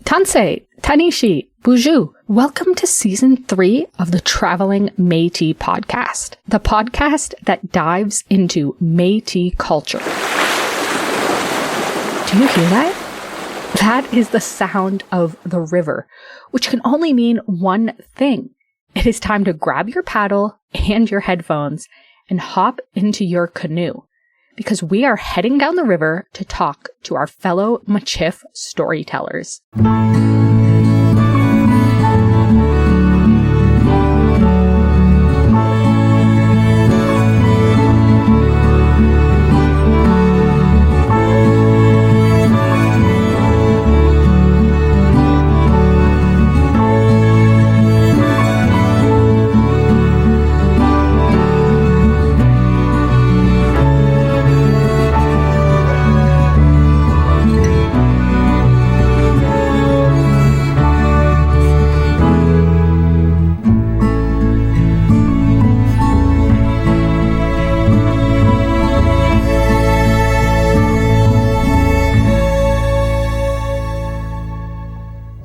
Tansei, Tanishi, Buju. Welcome to Season 3 of the Traveling Métis podcast, the podcast that dives into Métis culture. Do you hear that? That is the sound of the river, which can only mean one thing. It is time to grab your paddle and your headphones and hop into your canoe, because we are heading down the river to talk to our fellow Michif storytellers.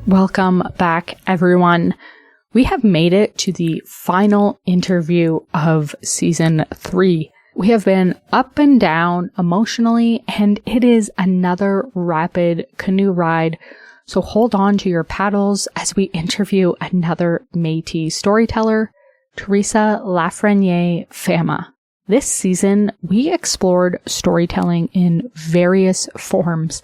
Welcome back, everyone. We have made it to the final interview of Season 3. We have been up and down emotionally, and it is another rapid canoe ride. So hold on to your paddles as we interview another Métis storyteller, Theresa Lafreniere-Fama. This season, we explored storytelling in various forms.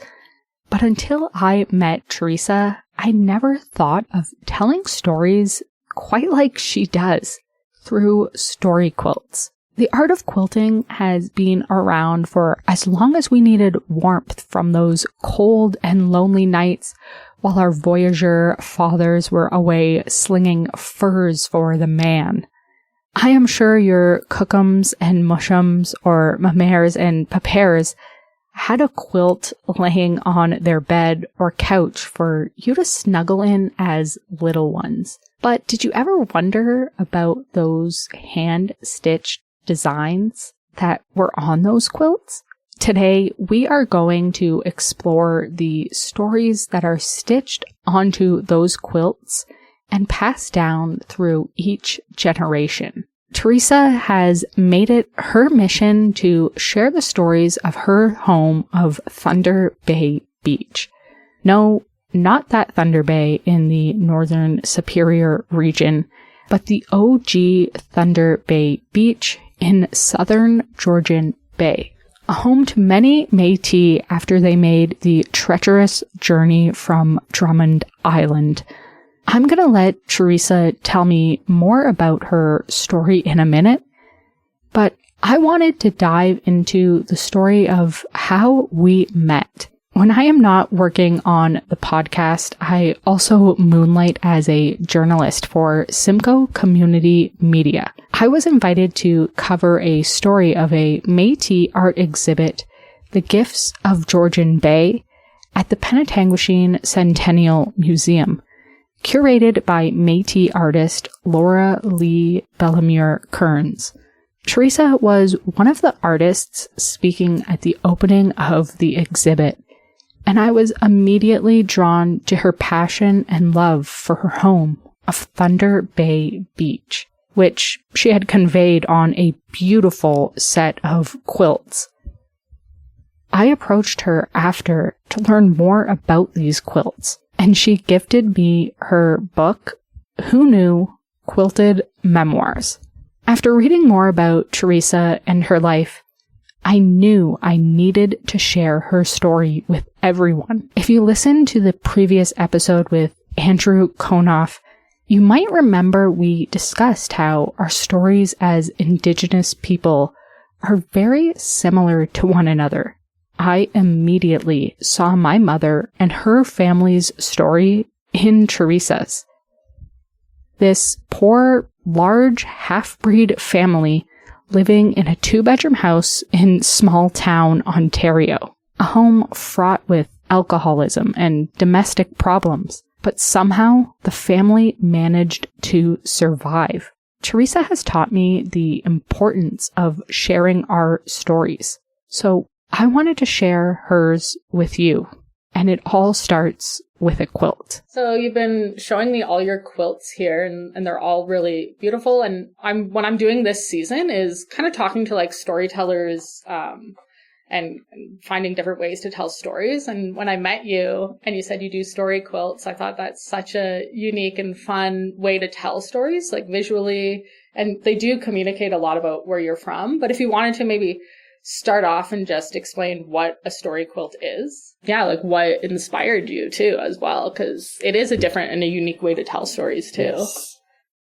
But until I met Theresa, I never thought of telling stories quite like she does, through story quilts. The art of quilting has been around for as long as we needed warmth from those cold and lonely nights while our voyageur fathers were away slinging furs for the man. I am sure your cookums and mushums, or mamers and papers, had a quilt laying on their bed or couch for you to snuggle in as little ones. But did you ever wonder about those hand-stitched designs that were on those quilts? Today, we are going to explore the stories that are stitched onto those quilts and passed down through each generation. Theresa has made it her mission to share the stories of her home of Thunder Bay Beach. No, not that Thunder Bay in the northern Superior region, but the OG Thunder Bay Beach in southern Georgian Bay, a home to many Métis after they made the treacherous journey from Drummond Island. I'm going to let Theresa tell me more about her story in a minute, but I wanted to dive into the story of how we met. When I am not working on the podcast, I also moonlight as a journalist for Simcoe Community Media. I was invited to cover a story of a Métis art exhibit, The Gifts of Georgian Bay, at the Penetanguishene Centennial Museum, curated by Métis artist Laura Lee Bellemere-Kearns. Theresa was one of the artists speaking at the opening of the exhibit, and I was immediately drawn to her passion and love for her home of Thunder Bay Beach, which she had conveyed on a beautiful set of quilts. I approached her after to learn more about these quilts, and she gifted me her book, Who Knew? Quilted Memoirs. After reading more about Theresa and her life, I knew I needed to share her story with everyone. If you listened to the previous episode with Andrew Konoff, you might remember we discussed how our stories as Indigenous people are very similar to one another. I immediately saw my mother and her family's story in Theresa's. This poor, large, half-breed family living in a 2-bedroom house in small-town Ontario, a home fraught with alcoholism and domestic problems. But somehow, the family managed to survive. Theresa has taught me the importance of sharing our stories. So I wanted to share hers with you. And it all starts with a quilt. So you've been showing me all your quilts here, and they're all really beautiful. And what I'm doing this season is kind of talking to like storytellers, and finding different ways to tell stories. And when I met you and you said you do story quilts, I thought that's such a unique and fun way to tell stories, like visually. And they do communicate a lot about where you're from. But if you wanted to maybe start off and just explain what a story quilt is. Yeah, like what inspired you too as well, because it is a different and a unique way to tell stories too. Yes.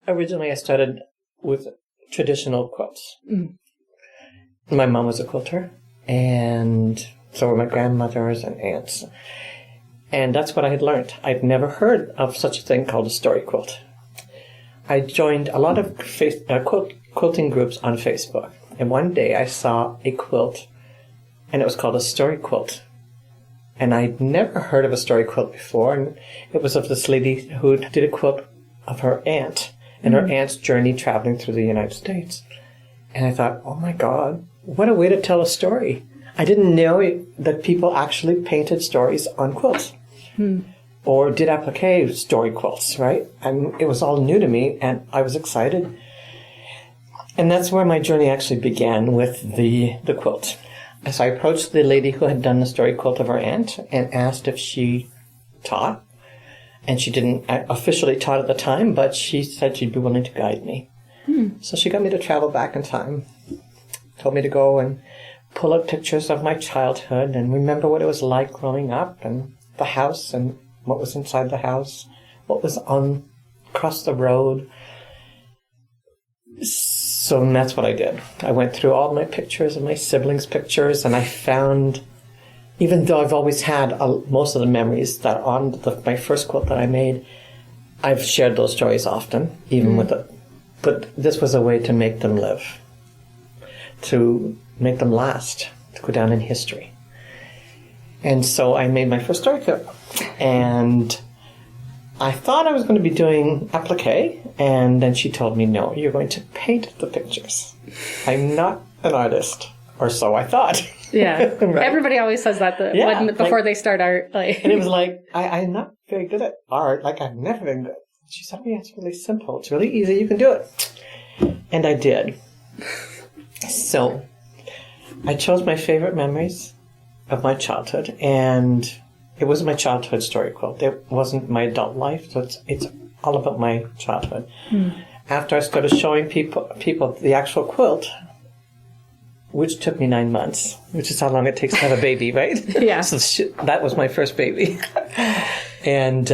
Originally, I started with traditional quilts. Mm. My mom was a quilter, and so were my grandmothers and aunts. And that's what I had learned. I'd never heard of such a thing called a story quilt. I joined a lot of quilting groups on Facebook. And one day I saw a quilt, and it was called a story quilt. And I'd never heard of a story quilt before. And it was of this lady who did a quilt of her aunt and her aunt's journey traveling through the United States. And I thought, oh my God, what a way to tell a story. I didn't know that people actually painted stories on quilts or did applique story quilts, right? And it was all new to me, and I was excited. And that's where my journey actually began, with the quilt. So I approached the lady who had done the story quilt of her aunt and asked if she taught. And she didn't officially taught at the time, but she said she'd be willing to guide me. So she got me to travel back in time, told me to go and pull up pictures of my childhood and remember what it was like growing up, and the house and what was inside the house, what was on across the road. So that's what I did. I went through all my pictures and my siblings' pictures, and I found, even though I've always had most of the memories that are on my first quilt that I made, I've shared those stories often, even with it. But this was a way to make them live, to make them last, to go down in history. And so I made my first story quilt. And I thought I was going to be doing applique, and then she told me, no, you're going to paint the pictures. I'm not an artist, or so I thought. Yeah. Right? Everybody always says that before they start art. Like. And it was like, I'm not very good at art. Like, I've never been good. She said, oh, yeah, it's really simple. It's really easy. You can do it. And I did. So I chose my favorite memories of my childhood, and it was my childhood story quilt. It wasn't my adult life, so it's all about my childhood. After I started showing people the actual quilt, which took me 9 months, which is how long it takes to have a baby, right? Yeah. So that was my first baby. And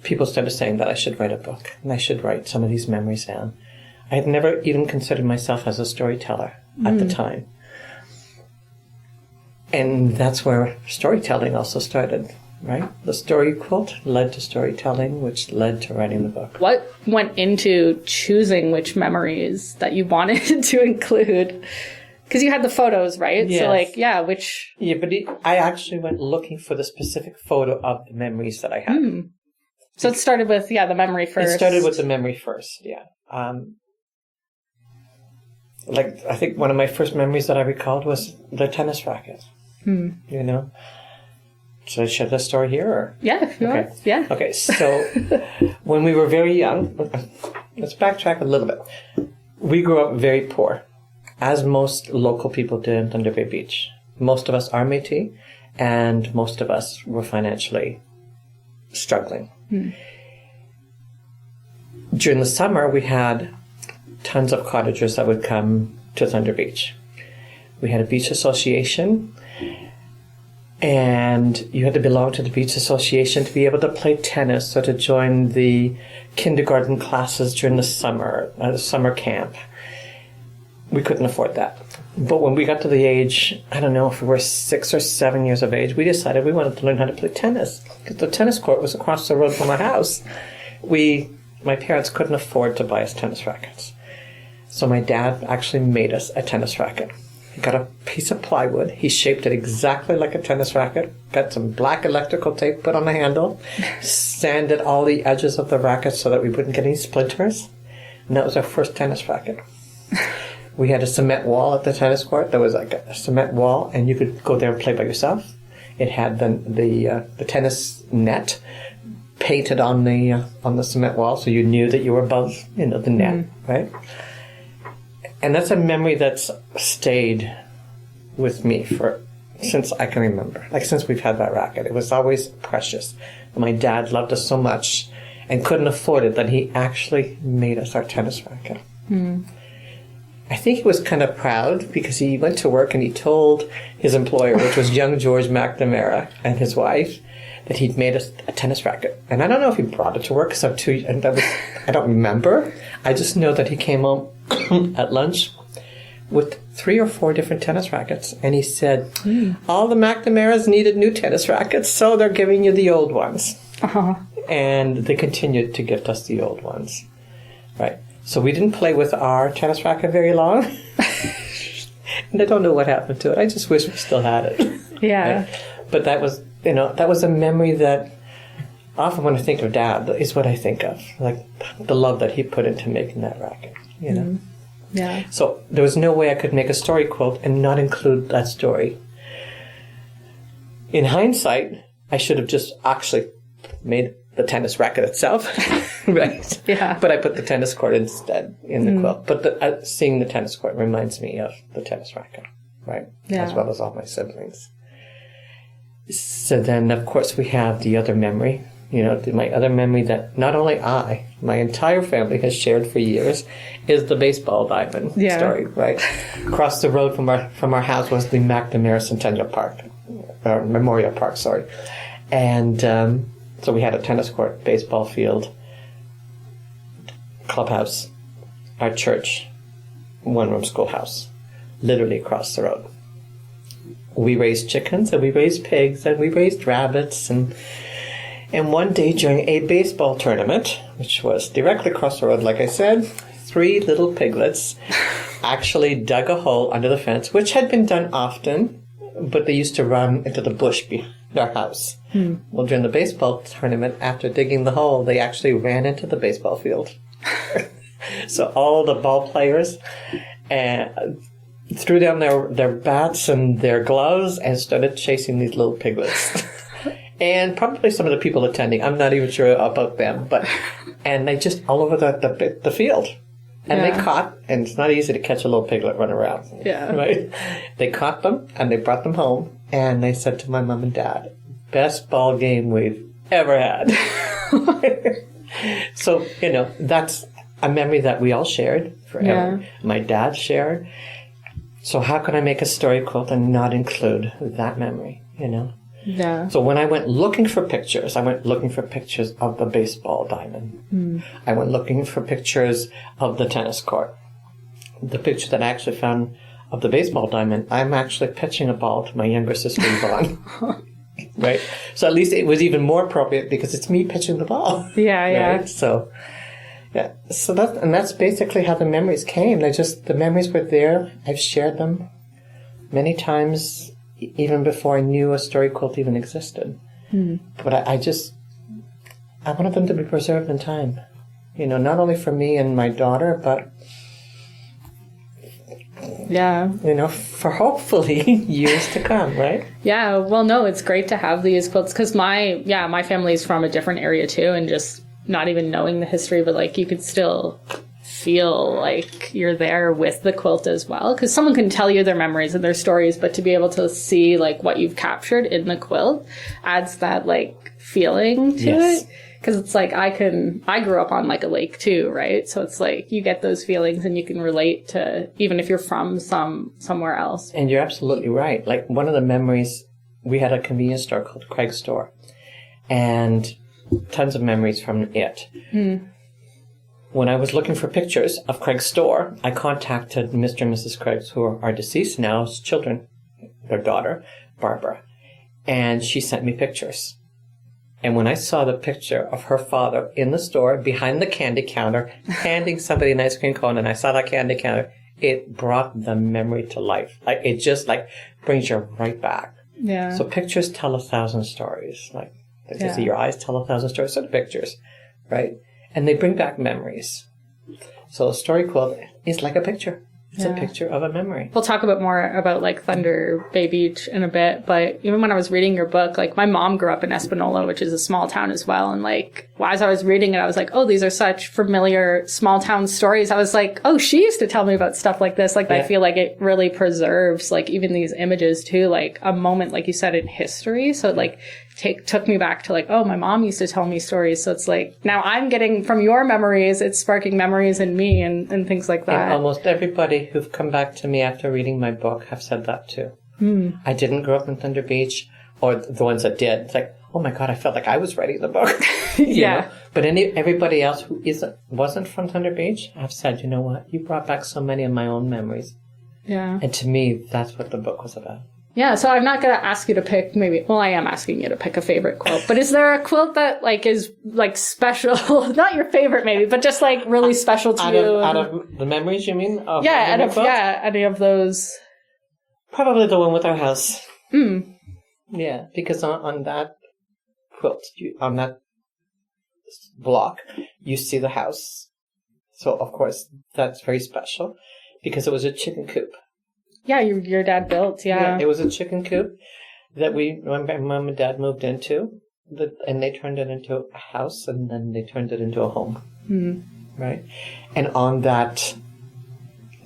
people started saying that I should write a book, and I should write some of these memories down. I had never even considered myself as a storyteller at the time. And that's where storytelling also started, right? The story quilt led to storytelling, which led to writing the book. What went into choosing which memories that you wanted to include? Because you had the photos, right? Yes. So, like, yeah, which... Yeah, but I actually went looking for the specific photo of the memories that I had. So it started with, the memory first. It started with the memory first, yeah. I think one of my first memories that I recalled was the tennis racket. You know? Should I share this story here? Or? Yeah, if you want. Yeah. Okay, so when we were very young, let's backtrack a little bit. We grew up very poor, as most local people did in Thunder Bay Beach. Most of us are Métis, and most of us were financially struggling. During the summer, we had tons of cottagers that would come to Thunder Beach. We had a beach association, and you had to belong to the beach association to be able to play tennis or to join the kindergarten classes during the summer camp. We couldn't afford that. But when we got to the age, I don't know if we were 6 or 7 years of age, we decided we wanted to learn how to play tennis, because the tennis court was across the road from our house. My parents couldn't afford to buy us tennis rackets. So my dad actually made us a tennis racket. He got a piece of plywood. He shaped it exactly like a tennis racket, got some black electrical tape put on the handle, sanded all the edges of the racket so that we wouldn't get any splinters. And that was our first tennis racket. We had a cement wall at the tennis court. There was like a cement wall, and you could go there and play by yourself. It had the tennis net painted on the cement wall, so you knew that you were above, the net, right? And that's a memory that's stayed with me since I can remember. Like, since we've had that racket, it was always precious. My dad loved us so much and couldn't afford it that he actually made us our tennis racket. I think he was kind of proud because he went to work and he told his employer, which was young George McNamara and his wife, that he'd made us a tennis racket. And I don't know if he brought it to work because I don't remember. I just know that he came home at lunch with 3 or 4 different tennis rackets. And he said, all the McNamaras needed new tennis rackets, so they're giving you the old ones. And they continued to gift us the old ones. Right. So we didn't play with our tennis racket very long. And I don't know what happened to it. I just wish we still had it. Yeah. Right? But that was a memory that often when I think of Dad is what I think of. Like the love that he put into making that racket, Yeah. So there was no way I could make a story quilt and not include that story. In hindsight, I should have just actually made the tennis racket itself, right? Yeah. But I put the tennis court instead in the quilt. But seeing the tennis court reminds me of the tennis racket, right? Yeah. As well as all my siblings. So then, of course, we have the other memory. My other memory that not only my entire family has shared for years is the baseball diamond story, right? Across the road from our house was the McNamara Centennial Park, Memorial Park, sorry. And so we had a tennis court, baseball field, clubhouse, our church, one-room schoolhouse, literally across the road. We raised chickens and we raised pigs and we raised rabbits and one day during a baseball tournament, which was directly across the road, like I said, 3 little piglets actually dug a hole under the fence, which had been done often, but they used to run into the bush behind our house. Well, during the baseball tournament, after digging the hole, they actually ran into the baseball field. So all the ball players threw down their bats and their gloves and started chasing these little piglets. And probably some of the people attending, I'm not even sure about them, and they just all over the field. And they caught, and it's not easy to catch a little piglet run around. Yeah. Right? They caught them, and they brought them home, and they said to my mom and dad, best ball game we've ever had. So, that's a memory that we all shared forever. Yeah. My dad shared. So how can I make a story quilt and not include that memory, Yeah. So when I went looking for pictures, of the baseball diamond. I went looking for pictures of the tennis court. The picture that I actually found of the baseball diamond, I'm actually pitching a ball to my younger sister Yvonne. Right? So at least it was even more appropriate because it's me pitching the ball. Yeah, yeah. Right? So, yeah. So that's basically how the memories came. The memories were there. I've shared them many times, even before I knew a story quilt even existed. But I wanted them to be preserved in time. Not only for me and my daughter, but for hopefully years to come, right? Yeah, well, no, it's great to have these quilts because my family is from a different area too, and just not even knowing the history, but like you could still feel like you're there with the quilt as well, because someone can tell you their memories and their stories, but to be able to see like what you've captured in the quilt adds that like feeling to it. Because it's like I grew up on like a lake too, right? So it's like you get those feelings and you can relate to, even if you're from somewhere else. And you're absolutely right. Like one of the memories, we had a convenience store called Craig's Store, and tons of memories from it. When I was looking for pictures of Craig's Store, I contacted Mr. and Mrs. Craig's, who are deceased now, as children, their daughter, Barbara, and she sent me pictures. And when I saw the picture of her father in the store behind the candy counter, handing somebody an ice cream cone, and I saw that candy counter, it brought the memory to life. Like it just like brings you right back. Yeah. So pictures tell 1,000 stories. Like they say your eyes tell 1,000 stories. So do pictures, right? And they bring back memories. So a story quilt is like a picture. It's a picture of a memory. We'll talk a bit more about like Thunder Bay Beach in a bit, but even when I was reading your book, like my mom grew up in Espanola, which is a small town as well. And like, as I was reading it, I was like, oh, these are such familiar small town stories. I was like, oh, she used to tell me about stuff like this. Like, I feel like it really preserves like even these images too, like a moment, like you said, in history. So it like took me back to like, oh, my mom used to tell me stories. So it's like, now I'm getting from your memories, it's sparking memories in me and things like that. And almost everybody who've come back to me after reading my book have said that too. I didn't grow up in Thunder Beach, or the ones that did. It's like, oh my God, I felt like I was writing the book. you know? But everybody else who wasn't from Thunder Beach have said, you know what, you brought back so many of my own memories. Yeah. And to me, that's what the book was about. Yeah, so I'm not going to ask you to pick I am asking you to pick a favorite quilt, but is there a quilt that like is like special, not your favorite maybe, but just like really special to you? Out of the memories, you mean? Any of those. Probably the one with our house. Yeah, because on that quilt, on that block, you see the house. So of course, that's very special because it was a chicken coop. Yeah, your dad built, yeah. It was a chicken coop that my mom and dad moved into, and they turned it into a house, and then they turned it into a home, right? And on that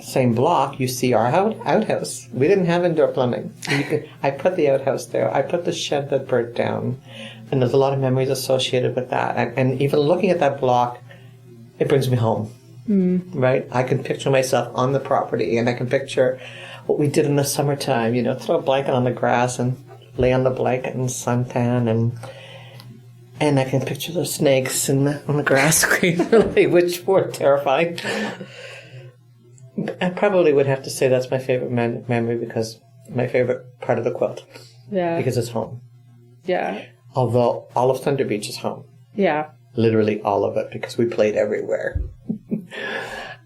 same block, you see our outhouse. We didn't have indoor plumbing. I put the outhouse there. I put the shed that burnt down, and there's a lot of memories associated with that. And even looking at that block, it brings me home, right? I can picture myself on the property, and I can picture what we did in the summertime, throw a blanket on the grass and lay on the blanket and suntan, and I can picture those snakes on the grass which were terrifying. I probably would have to say that's my favorite memory because my favorite part of the quilt. Yeah. Because it's home. Yeah. Although all of Thunder Beach is home. Yeah. Literally all of it because we played everywhere.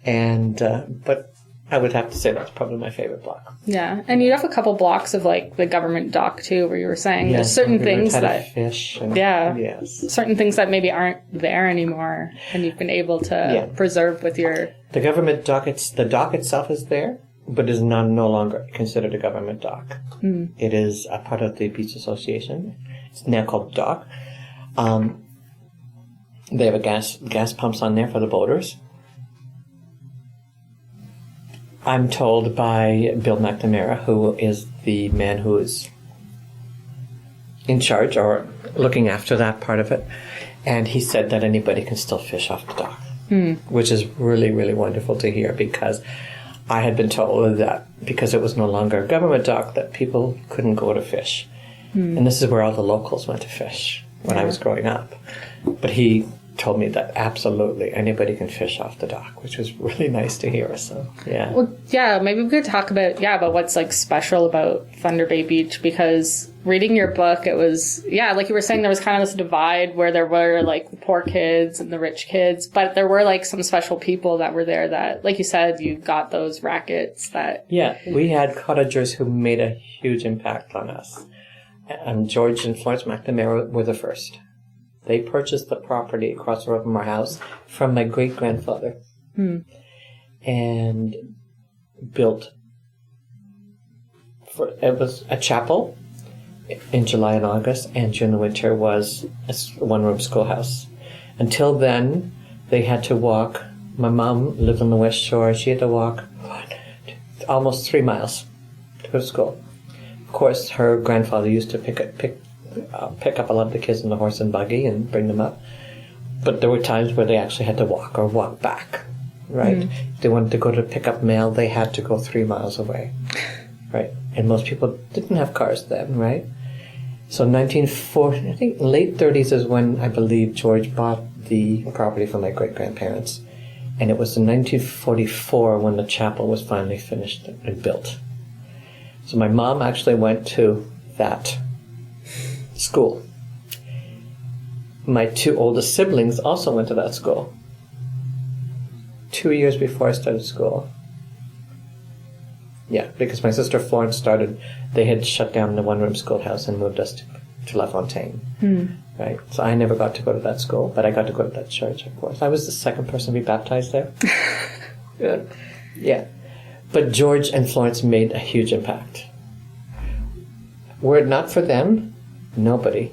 But I would have to say that's probably my favorite block. Yeah, and you have a couple blocks of like the government dock too, where you were saying there's certain things that fish. Certain things that maybe aren't there anymore, and you've been able to preserve with your. The government dock. The dock itself is there, but is no longer considered a government dock. It is a part of the Beach Association. It's now called dock. They have a gas pumps on there for the boaters. I'm told by Bill McNamara, who is the man who is in charge or looking after that part of it, and he said that anybody can still fish off the dock, which is really, really wonderful to hear because I had been told that because it was no longer a government dock that people couldn't go to fish. And this is where all the locals went to fish when I was growing up. But he told me that absolutely anybody can fish off the dock, which was really nice to hear. So, yeah. Well, yeah, maybe we could talk about what's like special about Thunder Bay Beach, because reading your book, it was, like you were saying, there was kind of this divide where there were like the poor kids and the rich kids, but there were like some special people that were there that, like you said, you got those rackets that... Yeah, we had cottagers who made a huge impact on us. And George and Florence McNamara were the first. They purchased the property across the road from our house from my great-grandfather and built, it was a chapel in July and August, and during the winter was a one-room schoolhouse. Until then, they had to walk. My mom lived on the West Shore. She had to walk almost 3 miles to go to school. Of course, her grandfather used to pick up a lot of the kids in the horse and buggy and bring them up. But there were times where they actually had to walk or walk back, right? If they wanted to go to pick up mail, they had to go 3 miles away, right? And most people didn't have cars then, right? So 1940, I think late 30s is when I believe George bought the property from my great-grandparents. And it was in 1944 when the chapel was finally finished and built. So my mom actually went to that school. My 2 oldest siblings also went to that school. 2 years before I started school. Yeah, because my sister Florence they had shut down the one-room schoolhouse and moved us to La Fontaine. Right? So I never got to go to that school, but I got to go to that church, of course. I was the second person to be baptized there. Yeah. But George and Florence made a huge impact. Were it not for them, nobody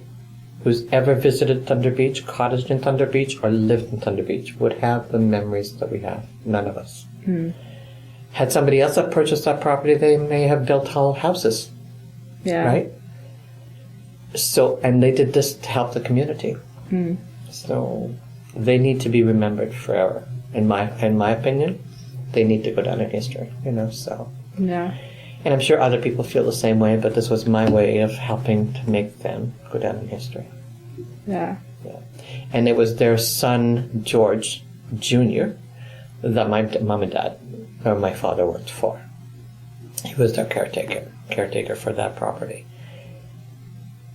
who's ever visited Thunder Beach, cottaged in Thunder Beach, or lived in Thunder Beach would have the memories that we have. None of us. Had somebody else have purchased that property, they may have built whole houses. Yeah. Right? So, and they did this to help the community. So they need to be remembered forever. In my opinion, they need to go down in history, so. Yeah. And I'm sure other people feel the same way, but this was my way of helping to make them go down in history. Yeah. And it was their son, George Jr., that my mom and dad, or my father, worked for. He was their caretaker for that property.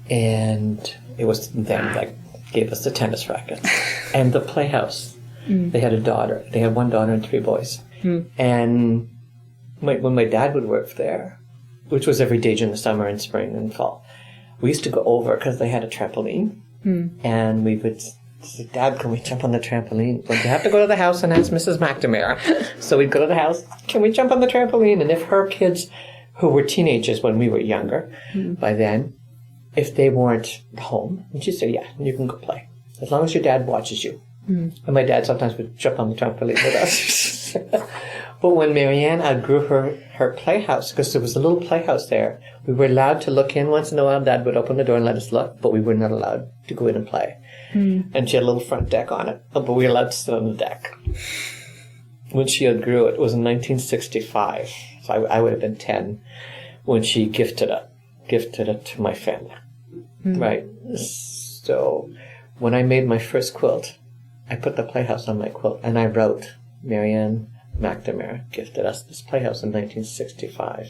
And it was them that gave us the tennis rackets and the playhouse. They had a daughter. They had one daughter and 3 boys. And when my dad would work there, which was every day during the summer and spring and fall, we used to go over because they had a trampoline. And we would say, Dad, can we jump on the trampoline? But you have to go to the house and ask Mrs. McNamara. So we'd go to the house, can we jump on the trampoline? And if her kids, who were teenagers when we were younger, by then, if they weren't home, and she'd say, yeah, you can go play, as long as your dad watches you. And my dad sometimes would jump on the trampoline with us. But when Marianne outgrew her playhouse, because there was a little playhouse there, we were allowed to look in once in a while. Dad would open the door and let us look, but we were not allowed to go in and play. And she had a little front deck on it, but we were allowed to sit on the deck. When she outgrew it, it was in 1965. So I would have been 10 when she gifted it to my family. Right? So when I made my first quilt, I put the playhouse on my quilt, and I wrote, Marianne McNamara gifted us this playhouse in 1965.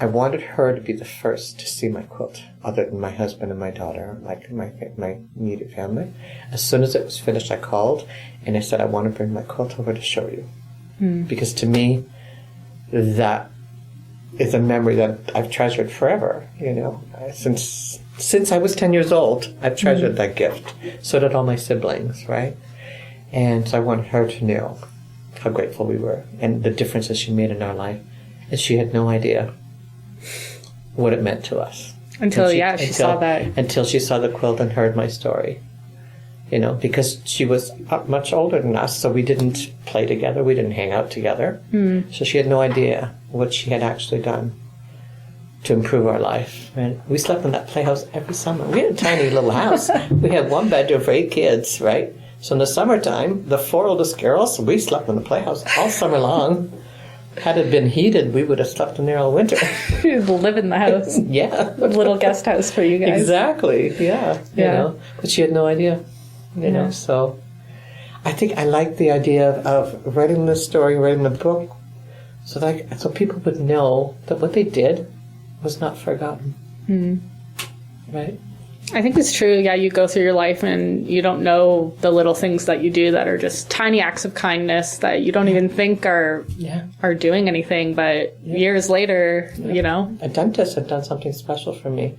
I wanted her to be the first to see my quilt, other than my husband and my daughter, like my immediate family. As soon as it was finished, I called, and I said, I want to bring my quilt over to show you. Because to me, that is a memory that I've treasured forever, Since I was 10 years old, I've treasured that gift. So did all my siblings, right? And so I wanted her to know how grateful we were and the differences she made in our life. And she had no idea what it meant to us. Until she saw that. Until she saw the quilt and heard my story. Because she was much older than us, so we didn't play together, we didn't hang out together. So she had no idea what she had actually done to improve our life. And we slept in that playhouse every summer. We had a tiny little house. We had 1 bedroom for 8 kids, right? So in the summertime, the 4 oldest girls, we slept in the playhouse all summer long. Had it been heated, we would have slept in there all winter. You'd live in the house. Yeah. A little guest house for you guys. Exactly, yeah. But she had no idea, So I think I like the idea of writing this story, writing the book, so people would know that what they did was not forgotten. Right? I think it's true. Yeah, you go through your life and you don't know the little things that you do that are just tiny acts of kindness that you don't even think are doing anything. But years later, A dentist had done something special for me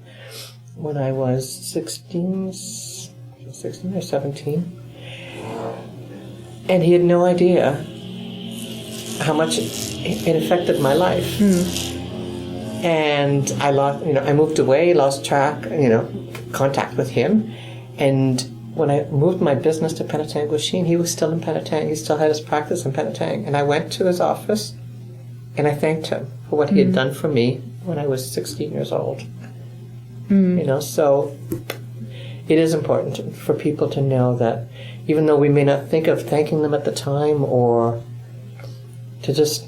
when I was 16 or 17. And he had no idea how much it affected my life. And I lost, I moved away, lost track, contact with him. And when I moved my business to Penetang Guishin, he was still in Penetang. He still had his practice in Penetang. And I went to his office and I thanked him for what he had done for me when I was 16 years old. So it is important for people to know that even though we may not think of thanking them at the time, or to just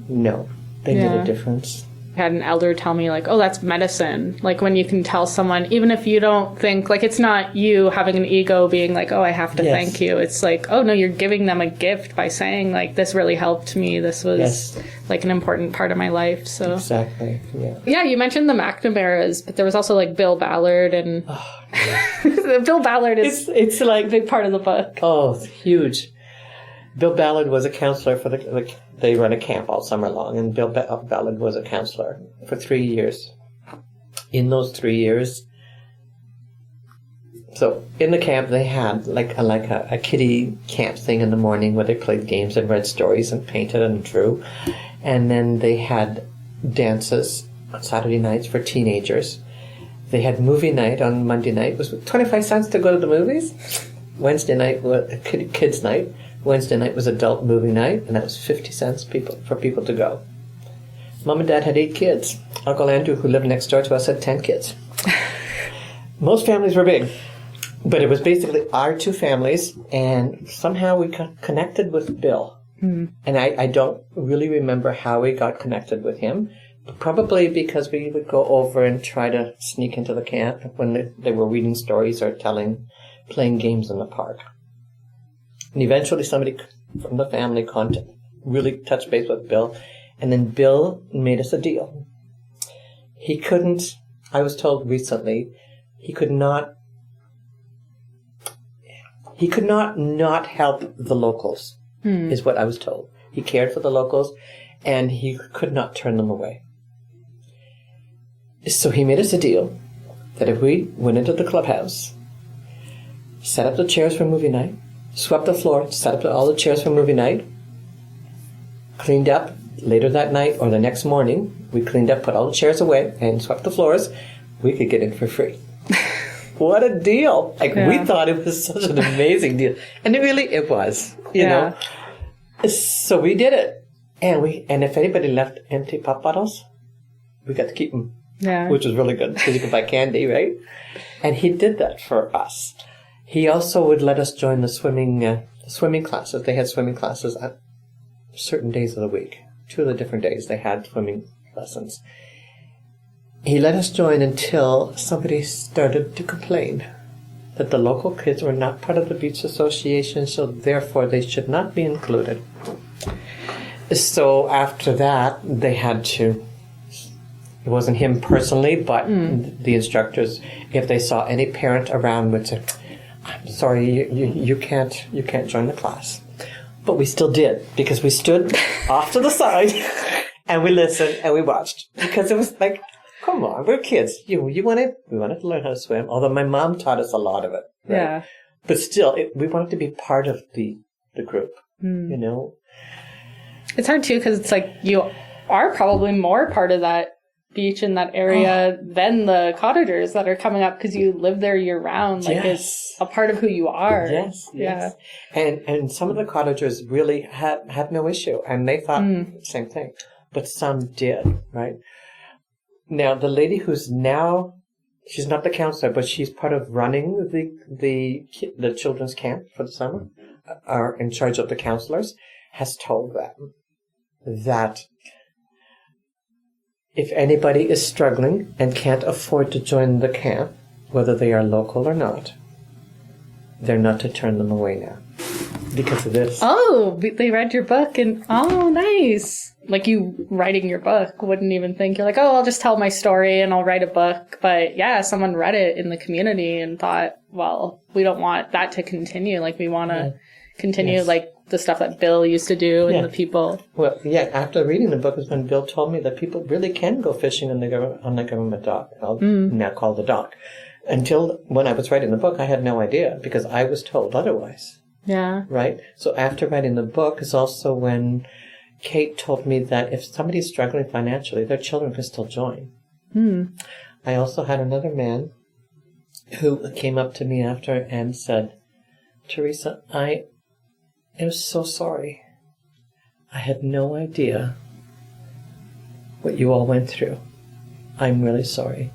know they made a difference. I had an elder tell me, oh, that's medicine. When you can tell someone, even if you don't think, it's not you having an ego being oh, I have to thank you. It's oh, no, you're giving them a gift by saying, this really helped me. This was, an important part of my life. So exactly, Yeah, you mentioned the McNamara's, but there was also, Bill Ballard, and Bill Ballard is it's a big part of the book. Oh, it's huge. Bill Ballard was a counselor for they run a camp all summer long, and Bill Ballard was a counselor for 3 years. In those 3 years, So in the camp, they had like a kiddie camp thing in the morning where they played games and read stories and painted and drew. And then they had dances on Saturday nights for teenagers. They had movie night on Monday night. It was 25 cents to go to the movies. Wednesday night was kids' night. Wednesday night was adult movie night, and that was 50 cents for people to go. Mom and Dad had 8 kids. Uncle Andrew, who lived next door to us, had 10 kids. Most families were big, but it was basically our 2 families, and somehow we got connected with Bill. And I don't really remember how we got connected with him, but probably because we would go over and try to sneak into the camp when they were reading stories or playing games in the park. And eventually somebody from the family really touched base with Bill, and then Bill made us a deal. He couldn't, I was told recently, he could not not help the locals, is what I was told. He cared for the locals, and he could not turn them away. So he made us a deal that if we went into the clubhouse, set up the chairs for movie night, swept the floor, set up all the chairs for movie night, cleaned up later that night or the next morning, we cleaned up, put all the chairs away, and swept the floors, we could get in for free. What a deal. We thought it was such an amazing deal. And it was, you know. So we did it. And if anybody left empty pop bottles, we got to keep them. Yeah. Which was really good because you could buy candy, right? And he did that for us. He also would let us join the swimming classes. They had swimming classes at certain days of the week. 2 of the different days they had swimming lessons. He let us join until somebody started to complain that the local kids were not part of the beach association, so therefore they should not be included. So after that, they had to, it wasn't him personally, but the instructors, if they saw any parent around, would say, I'm sorry, you can't join the class. But we still did, because we stood off to the side and we listened and we watched. Because it was like, come on, we're kids. We wanted to learn how to swim, although my mom taught us a lot of it. Right? Yeah. But still, we wanted to be part of the group, you know? It's hard, too, because it's like you are probably more part of that beach in that area than the cottagers that are coming up because you live there year round. Like it's a part of who you are. Yes. And some of the cottagers really had no issue, and they thought the same thing. But some did, right? Now, the lady who's now, she's not the counselor, but she's part of running the children's camp for the summer, are in charge of the counselors, has told them that if anybody is struggling and can't afford to join the camp, whether they are local or not, they're not to turn them away now because of this. Oh, they read your book and, oh, nice. Like you writing your book, wouldn't even think, you're like, oh, I'll just tell my story and I'll write a book. But yeah, someone read it in the community and thought, well, we don't want that to continue. Like we want to continue like the stuff that Bill used to do and the people. Well, yeah, after reading the book is when Bill told me that people really can go fishing on the government dock, now called the dock. Until when I was writing the book, I had no idea because I was told otherwise. Yeah. Right? So after writing the book is also when Kate told me that if somebody's struggling financially, their children can still join. I also had another man who came up to me after and said, Theresa, I am so sorry. I had no idea what you all went through. I'm really sorry.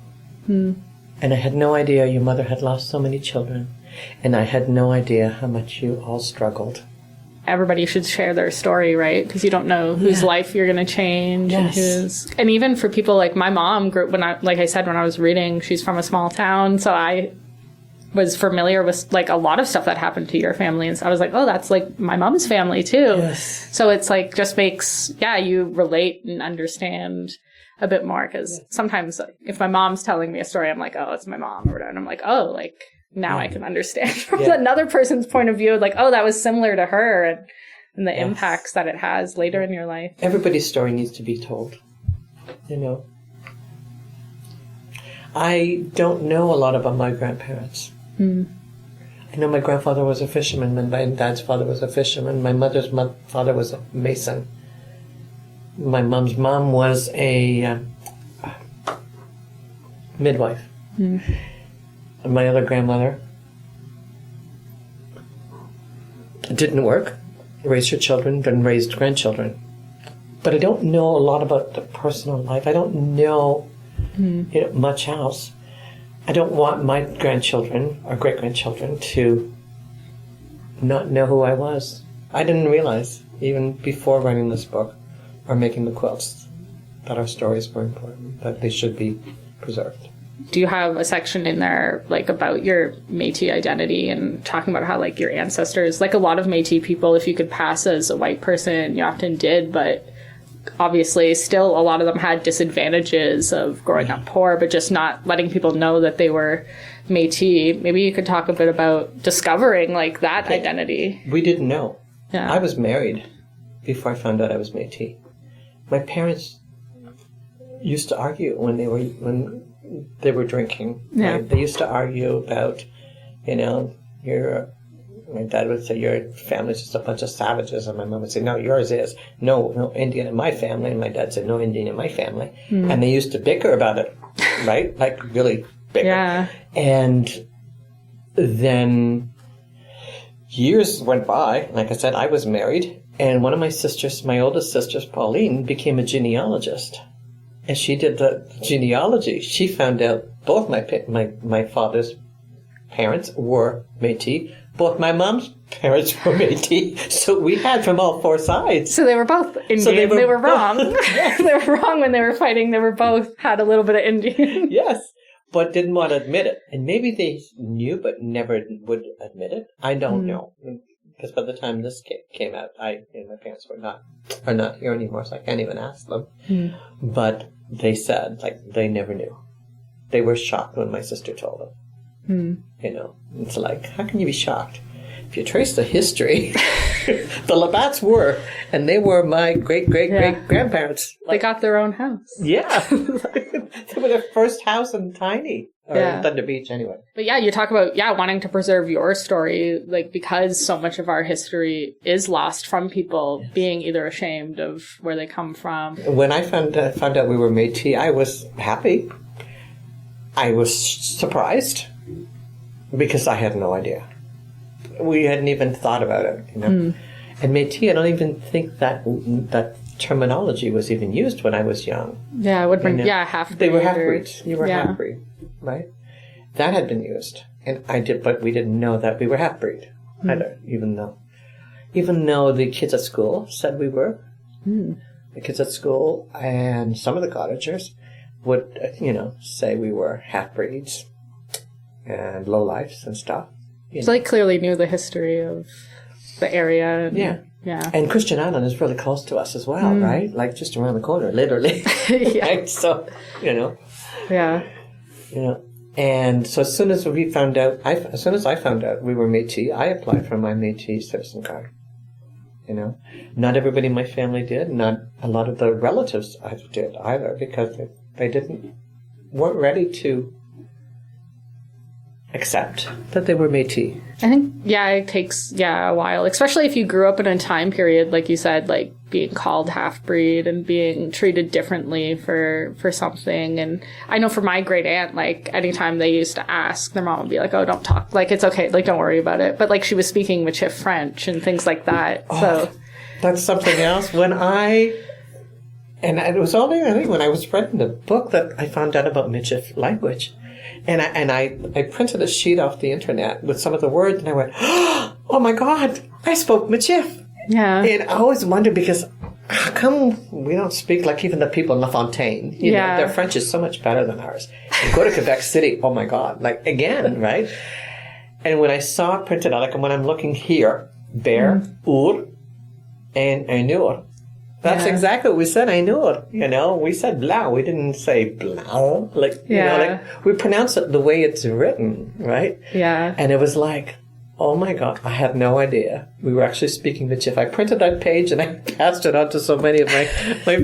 And I had no idea your mother had lost so many children. And I had no idea how much you all struggled. Everybody should share their story, right? Because you don't know whose life you're going to change and whose. And even for people like my mom grew when like I said, when I was reading, she's from a small town, so I was familiar with like a lot of stuff that happened to your family, and so I was like, oh, that's like my mom's family too. Yes. So it's like just makes you relate and understand a bit more because sometimes like, if my mom's telling me a story, I'm like, oh, it's my mom or whatever, and I'm like, oh, like. Now I can understand from another person's point of view, like, oh, that was similar to her and the impacts that it has later in your life. Everybody's story needs to be told, you know. I don't know a lot about my grandparents. I know my grandfather was a fisherman, my dad's father was a fisherman, my mother's father was a mason. My mom's mom was a midwife. And my other grandmother didn't work, raised her children, then raised grandchildren. But I don't know a lot about the personal life. I don't know much else. I don't want my grandchildren or great-grandchildren to not know who I was. I didn't realize, even before writing this book or making the quilts, that our stories were important, that they should be preserved. Do you have a section in there, like, about your Métis identity and talking about how, like, your ancestors, like a lot of Métis people, if you could pass as a white person, you often did, but obviously still a lot of them had disadvantages of growing up poor, but just not letting people know that they were Métis. Maybe you could talk a bit about discovering, like, that identity. We didn't know. Yeah. I was married before I found out I was Métis. My parents used to argue when they were drinking. Yeah. Right? They used to argue about, my dad would say, your family's just a bunch of savages. And my mom would say, no, yours is. No Indian in my family. And my dad said, no Indian in my family. And they used to bicker about it, right? Like, really bicker. Yeah. And then years went by. Like I said, I was married. And one of my sisters, my oldest sister, Pauline, became a genealogist. And she did the genealogy. She found out both my father's parents were Métis. Both my mom's parents were Métis. So we had from all four sides. So they were both Indian. So they were wrong. They were wrong when they were fighting. They were both had a little bit of Indian. Yes, but didn't want to admit it. And maybe they knew but never would admit it. I don't know. Because by the time this came out, my parents are not here anymore, so I can't even ask them. But they said, like, they never knew. They were shocked when my sister told them. It's like, how can you be shocked? If you trace the history, the Labatts were, and they were my great-great-great-grandparents. Like, they got their own house. Yeah. They were their first house in Tiny. Or in Thunder Beach, anyway. But yeah, you talk about, wanting to preserve your story, like, because so much of our history is lost from people being either ashamed of where they come from. When I found out we were Métis, I was happy. I was surprised because I had no idea. We hadn't even thought about it, And Métis, I don't even think that terminology was even used when I was young. Yeah, it would bring, half-breed. They were half-breeds. You were half-breed, right? That had been used. And but we didn't know that we were half-breed either, even though the kids at school said we were. The kids at school and some of the cottagers would, say we were half-breeds and lowlifes and stuff. So they clearly knew the history of the area. And, yeah. And Christian Island is really close to us as well, right? Like just around the corner, literally. Right? So, Yeah. And so as soon as I found out we were Métis, I applied for my Métis citizen card. Not everybody in my family did. Not a lot of the relatives did either, because they weren't ready to accept that they were Métis. I think, it takes, a while, especially if you grew up in a time period, like you said, like being called half-breed and being treated differently for something. And I know for my great aunt, like, anytime they used to ask, their mom would be like, oh, don't talk. Like, it's okay. Like, don't worry about it. But, like, she was speaking Michif French and things like that. So that's something else. And it was only, I think, when I was writing the book that I found out about Michif language. And I printed a sheet off the internet with some of the words, and I went, oh my God, I spoke Michif. Yeah. And I always wondered, because how come we don't speak like even the people in La Fontaine? You know, their French is so much better than ours. And go to Quebec City, oh my God, like again, right? And when I saw it printed out, like when I'm looking here, Bear, Ur, and Ainur. That's exactly what we said, Ainur. We said blau. We didn't say blau. Like we pronounce it the way it's written, right? Yeah. And it was like, oh my God, I had no idea. We were actually speaking Michif. I printed that page and I passed it on to so many of my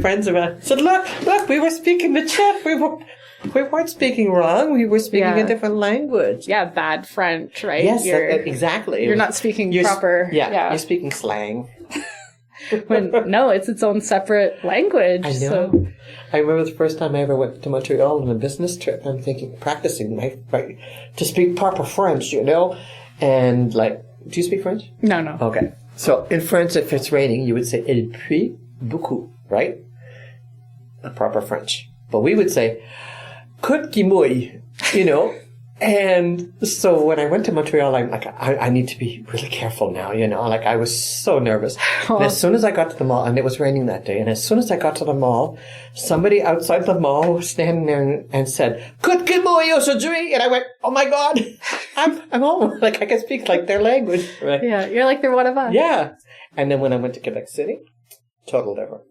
friends around. I said, look, we were speaking Michif. We weren't speaking wrong. We were speaking a different language. Yeah, bad French, right? Yes, exactly. You're not speaking proper. Yeah, you're speaking slang. No, it's its own separate language. I know. So. I remember the first time I ever went to Montreal on a business trip. I'm thinking, practicing to speak proper French, And do you speak French? No. Okay. So in French, if it's raining, you would say il pleut beaucoup, right? A proper French. But we would say, "Coute qui mouille," And so when I went to Montreal, I'm like, I need to be really careful now, I was so nervous. And as soon as I got to the mall, and it was raining that day, and as soon as I got to the mall, somebody outside the mall was standing there and said, "Coute qui mouille aujourd'hui," and I went, "Oh my God, I'm home." I can speak their language. Right? Yeah, you're like they're one of us. Yeah. And then when I went to Quebec City, total different.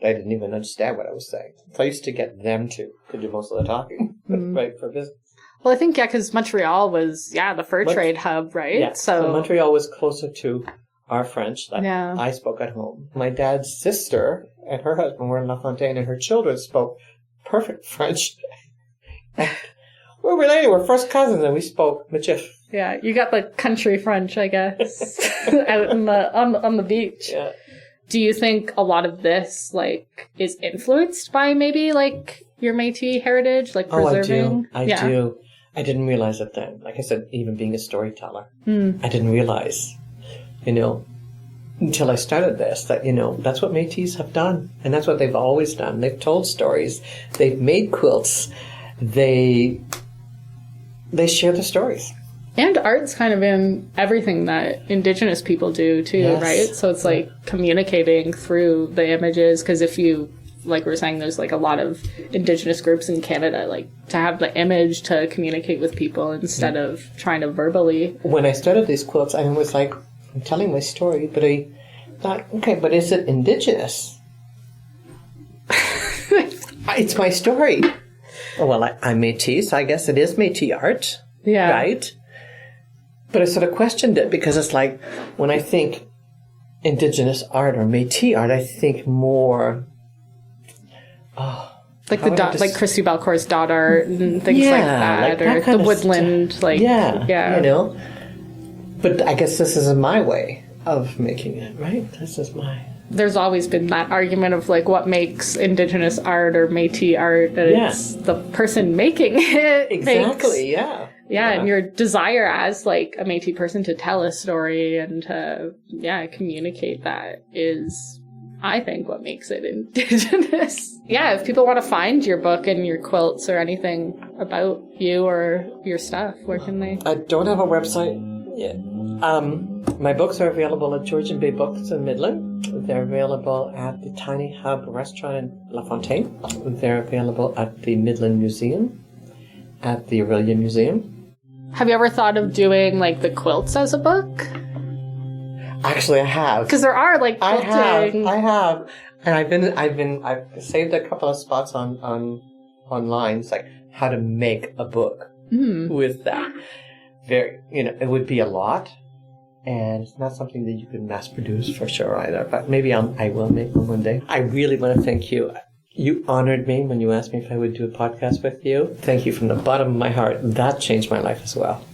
I didn't even understand what I was saying. So I used to get them to do most of the talking, right, for business. Well, I think, because Montreal was, the fur trade hub, right? Yeah, so Montreal was closer to our French that I spoke at home. My dad's sister and her husband were in La Fontaine, and her children spoke perfect French. We're related. We're first cousins, and we spoke Michif. Yeah, you got the country French, I guess, out on the beach. Yeah. Do you think a lot of this, is influenced by maybe, your Métis heritage, preserving? I do. I didn't realize it then. Like I said, even being a storyteller, I didn't realize, until I started this, that, that's what Métis have done. And that's what they've always done. They've told stories. They've made quilts. They share the stories. And art's kind of in everything that Indigenous people do, too, right? So it's communicating through the images, because if you, we were saying, there's a lot of Indigenous groups in Canada, to have the image to communicate with people instead of trying to verbally. When I started these quilts, I was I'm telling my story, but I thought, okay, but is it Indigenous? It's my story. Well, I'm Métis, so I guess it is Métis art, right? But I sort of questioned it, because it's when I think Indigenous art or Métis art, I think more... Christy Balcour's dot art and things like that, or the woodland, But I guess this is my way of making it, right? This is my... There's always been that argument of what makes Indigenous art or Métis art, that it's the person making it. Exactly, yeah. Yeah, and your desire as, a Métis person to tell a story and to, communicate that is, I think, what makes it Indigenous. Yeah, if people want to find your book and your quilts or anything about you or your stuff, where can they? I don't have a website yet. My books are available at Georgian Bay Books in Midland. They're available at the Tiny Hub restaurant in La Fontaine. They're available at the Midland Museum, at the Aurelia Museum. Have you ever thought of doing the quilts as a book? Actually, I have. Because there are quilting. I have, and I've saved a couple of spots online. It's how to make a book with that. It would be a lot, and it's not something that you can mass produce for sure either. But maybe I will make one day. I really want to thank you. You honored me when you asked me if I would do a podcast with you. Thank you from the bottom of my heart. That changed my life as well.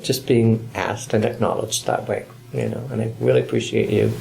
Just being asked and acknowledged that way, and I really appreciate you.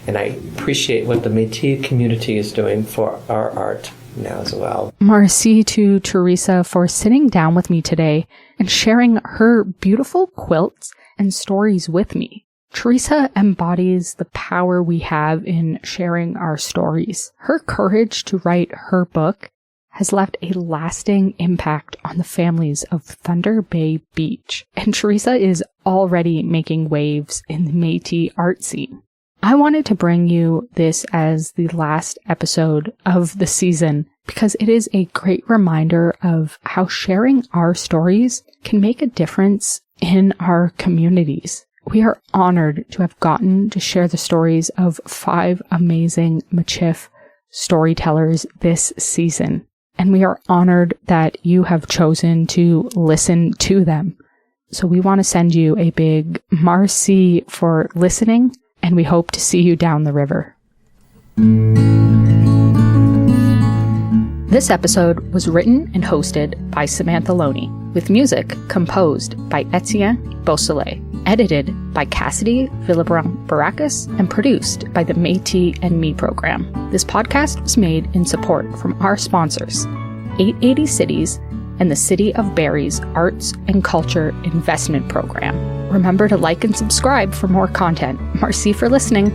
And I appreciate what the Métis community is doing for our art now as well. Merci to Theresa for sitting down with me today and sharing her beautiful quilts and stories with me. Theresa embodies the power we have in sharing our stories. Her courage to write her book has left a lasting impact on the families of Thunder Bay Beach, and Theresa is already making waves in the Métis art scene. I wanted to bring you this as the last episode of the season because it is a great reminder of how sharing our stories can make a difference in our communities. We are honored to have gotten to share the stories of 5 amazing Michif storytellers this season, and we are honored that you have chosen to listen to them. So we want to send you a big merci for listening, and we hope to see you down the river. This episode was written and hosted by Samantha Loney, with music composed by Etienne Beausoleil, edited by Cassidy Villebrun-Baracus, and produced by the Métis and Me program. This podcast was made in support from our sponsors, 880 Cities and the City of Barrie's Arts and Culture Investment Program. Remember to like and subscribe for more content. Merci for listening.